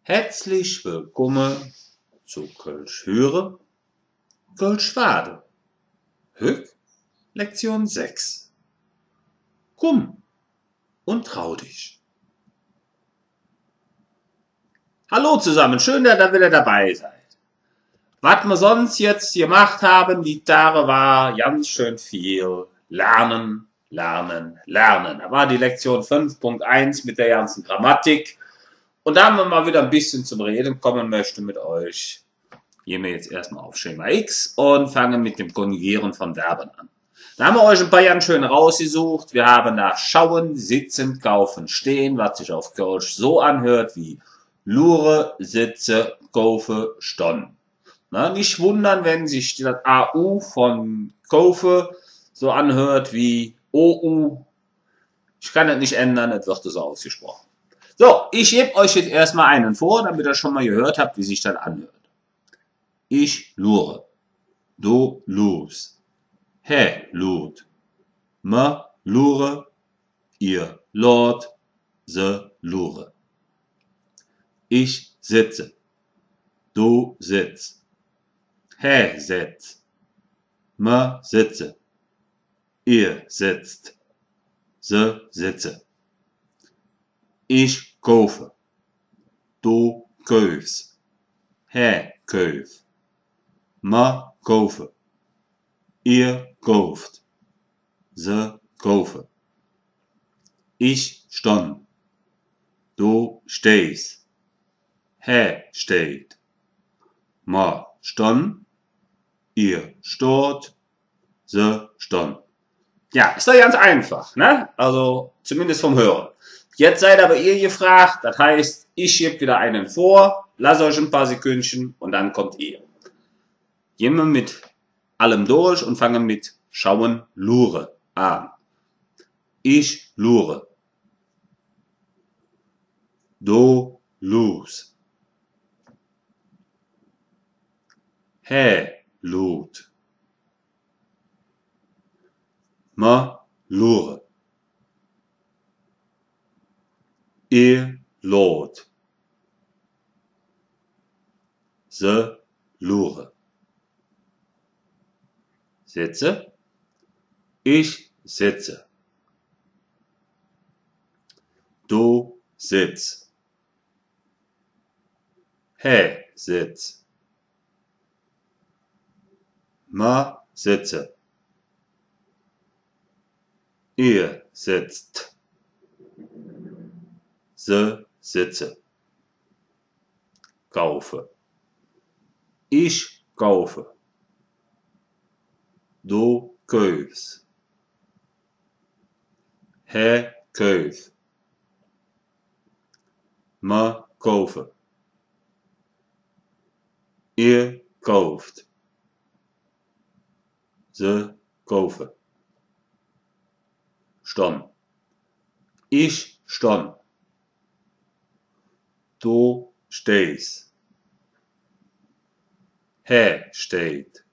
Herzlich willkommen zu Kölsch höre, Kölsch wade. Höck, Lektion 6. Komm und trau dich. Hallo zusammen, schön, dass ihr wieder dabei seid. Was wir sonst jetzt gemacht haben, die Tage war ganz schön viel Lernen, Lernen, Lernen. Da war die Lektion 5.1 mit der ganzen Grammatik. Und da haben wir mal wieder ein bisschen zum Reden kommen möchte mit euch. Gehen wir jetzt erstmal auf Schema X und fangen mit dem Konjugieren von Verben an. Da haben wir euch ein paar ganz schön rausgesucht. Wir haben da schauen, sitzen, kaufen, stehen, was sich auf Kölsch so anhört wie lure, sitze, kaufe, stonn. Na, nicht wundern, wenn sich das AU von kaufe so anhört wie OU. Ich kann das nicht ändern, das wird so ausgesprochen. So, ich gebe euch jetzt erstmal einen vor, damit ihr schon mal gehört habt, wie sich das anhört. Ich lure. Du lust. He lud. Ma lure. Ihr lord. Se lure. Ich sitze. Du sitzt. He sitzt. Ma sitze. Ihr sitzt. Se sitze. Ich kaufe. Du kaufst. He kauft. Ma kaufe. Ihr kauft. Se kaufe. Ich stand. Du stehst. He steht. Ma stand. Ihr steht. Se stand. Ja, ist doch ganz einfach, ne? Also, zumindest vom Hören. Jetzt seid aber ihr gefragt, das heißt, ich gebe wieder einen vor, lasst euch ein paar Sekündchen und dann kommt ihr. Gehen wir mit allem durch und fangen mit schauen, lure an. Ich lure. Du lust. He lud. Ma lure. Ihr lot. Se lure. Sitze. Ich sitze. Du sitzt. He sitzt. Ma sitze. Ihr sitzt. Se sitze. Kaufe. Ich kaufe. Du kaufst. He kauft. Ma kaufe. Ihr kauft. Se kaufe. Stand. Ich stand. Du stehst. He steht.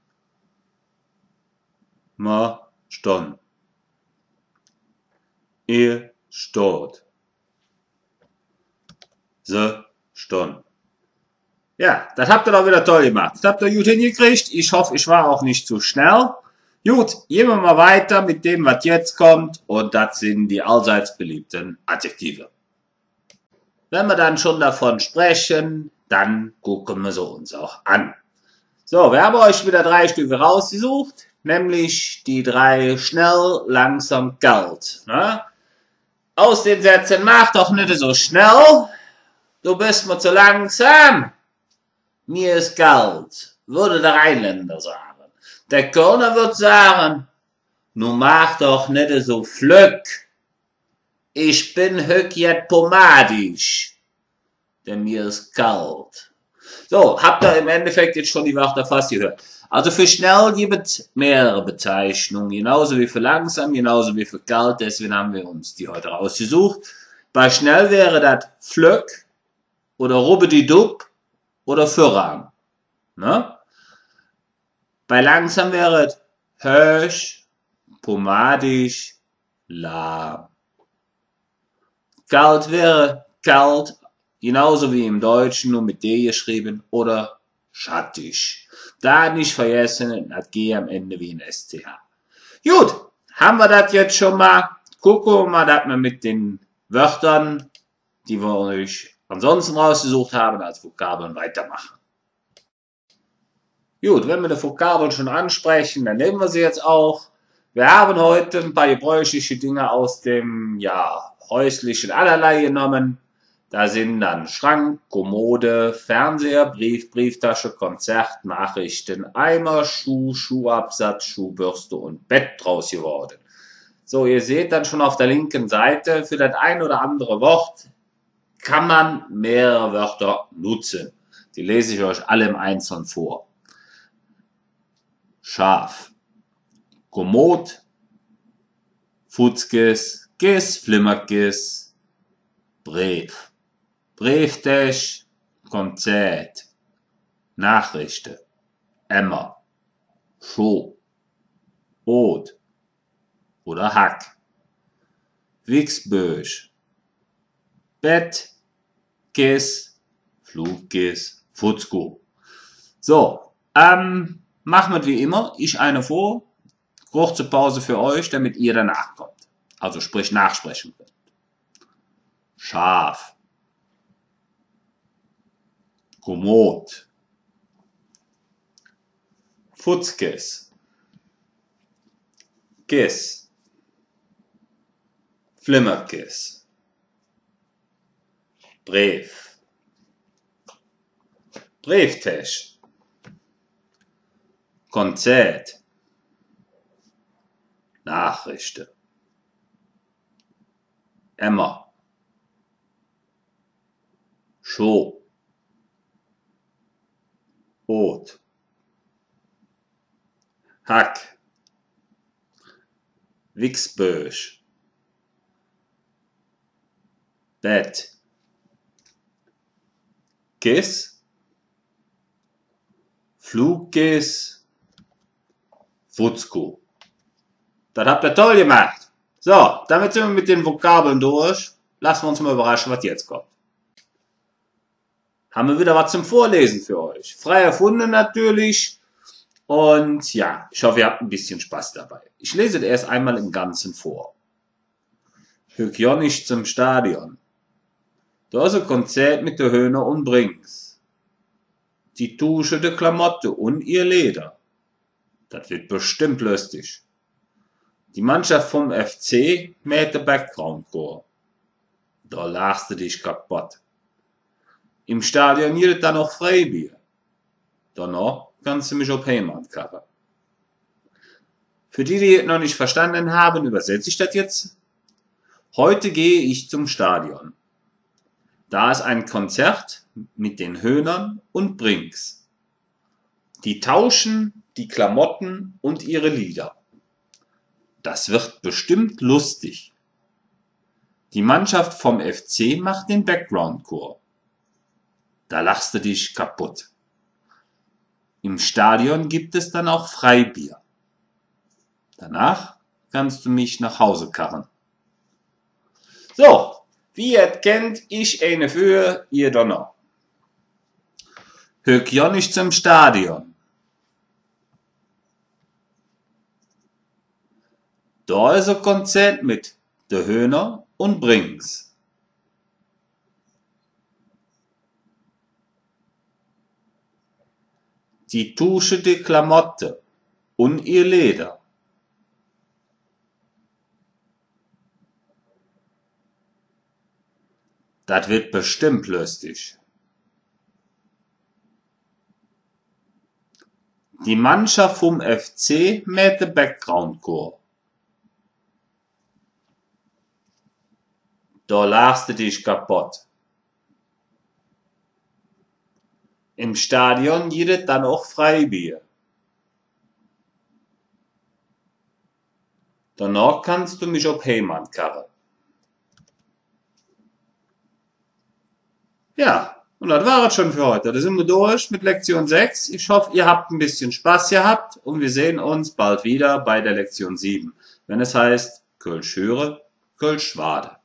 Ma stand. Ihr steht. Se stand. Ja, das habt ihr doch wieder toll gemacht. Das habt ihr gut hingekriegt. Ich hoffe, ich war auch nicht zu schnell. Gut, gehen wir mal weiter mit dem, was jetzt kommt. Und das sind die allseits beliebten Adjektive. Wenn wir dann schon davon sprechen, dann gucken wir sie uns auch an. So, wir haben euch wieder 3 Stücke rausgesucht, nämlich die 3 schnell, langsam, kalt. Ne? Aus den Sätzen, mach doch nicht so schnell, du bist mir zu langsam, mir ist kalt, würde der Rheinländer sagen. Der Kölner wird sagen, nu mach doch nicht so flück. Ich bin höck jet pomadisch, denn mir ist kalt. So, habt ihr im Endeffekt jetzt schon die Wörter fast gehört. Also für schnell gibt es mehrere Bezeichnungen, genauso wie für langsam, genauso wie für kalt, deswegen haben wir uns die heute rausgesucht. Bei schnell wäre das flück oder rubbedidupp oder fürran. Ne? Bei langsam wäre es hösch, pomadisch, lahm. Kalt wäre kalt, genauso wie im Deutschen, nur mit D geschrieben, oder schattig. Da nicht vergessen, das G am Ende wie ein SCH. Gut, haben wir das jetzt schon mal. Gucken wir mal, dass wir mit den Wörtern, die wir euch ansonsten rausgesucht haben, als Vokabeln weitermachen. Gut, wenn wir die Vokabeln schon ansprechen, dann nehmen wir sie jetzt auch. Wir haben heute ein paar gebräuchliche Dinge aus dem, häuslichen Allerlei genommen. Da sind dann Schrank, Kommode, Fernseher, Brief, Brieftasche, Konzert, Nachrichten, Eimer, Schuh, Schuhabsatz, Schuhbürste und Bett draus geworden. So, ihr seht dann schon auf der linken Seite, für das ein oder andere Wort kann man mehrere Wörter nutzen. Die lese ich euch alle im Einzelnen vor. Schaf, Kommod, Futzkes, Gis, Flimmerkes, Brief, Brieftäsch, Konzert, Nachrichten, Emmer, Schuh, Brot oder Hack, Wichsbösch, Bett, Kiss, Flugkiss, Futzku. So, machen wir wie immer, ich eine vor, kurze Pause für euch, damit ihr danach kommt. Also sprich nachsprechen könnt. Schaf, Kommod, Futzkes, Kiss, Flimmerkiss, Brief, Brieftäsch, Konzert, Nachrichten, Emmer, Schuh, Brot, Hack, Wichsbösch, Bett, Kiss, Flugkiss, Futzku. Das habt ihr toll gemacht. So, damit sind wir mit den Vokabeln durch. Lassen wir uns mal überraschen, was jetzt kommt. Haben wir wieder was zum Vorlesen für euch. Frei erfunden natürlich. Und ja, ich hoffe, ihr habt ein bisschen Spaß dabei. Ich lese das erst einmal im Ganzen vor. Höckjonisch zum Stadion. Da ist ein Konzert mit der Höhner und Brings. Die Tusche der Klamotte und ihr Leder. Das wird bestimmt lustig. Die Mannschaft vom FC mäht den Background-Chor. Da lachst du dich kaputt. Im Stadion gibt es dann noch Freibier. Danach kannst du mich auf Heimat karren. Für die, die es noch nicht verstanden haben, übersetze ich das jetzt. Heute gehe ich zum Stadion. Da ist ein Konzert mit den Höhnern und Brings. Die tauschen die Klamotten und ihre Lieder. Das wird bestimmt lustig. Die Mannschaft vom FC macht den Background-Chor. Da lachst du dich kaputt. Im Stadion gibt es dann auch Freibier. Danach kannst du mich nach Hause karren. So, wie ihr kennt, ich eine für, ihr Donner. Höckjonisch zum Stadion. Da ist ein Konzert mit der Höhner und Brings. Die Tusche die Klamotte und ihr Leder. Das wird bestimmt lustig. Die Mannschaft vom FC mäht den Background-Chor. Da lachst du dich kaputt. Im Stadion gibt es dann auch Freibier. Danach kannst du mich auf Heimat karren. Ja, und das war es schon für heute. Da sind wir durch mit Lektion 6. Ich hoffe, ihr habt ein bisschen Spaß gehabt und wir sehen uns bald wieder bei der Lektion 7, wenn es heißt Kölsch höre, Kölsch wade.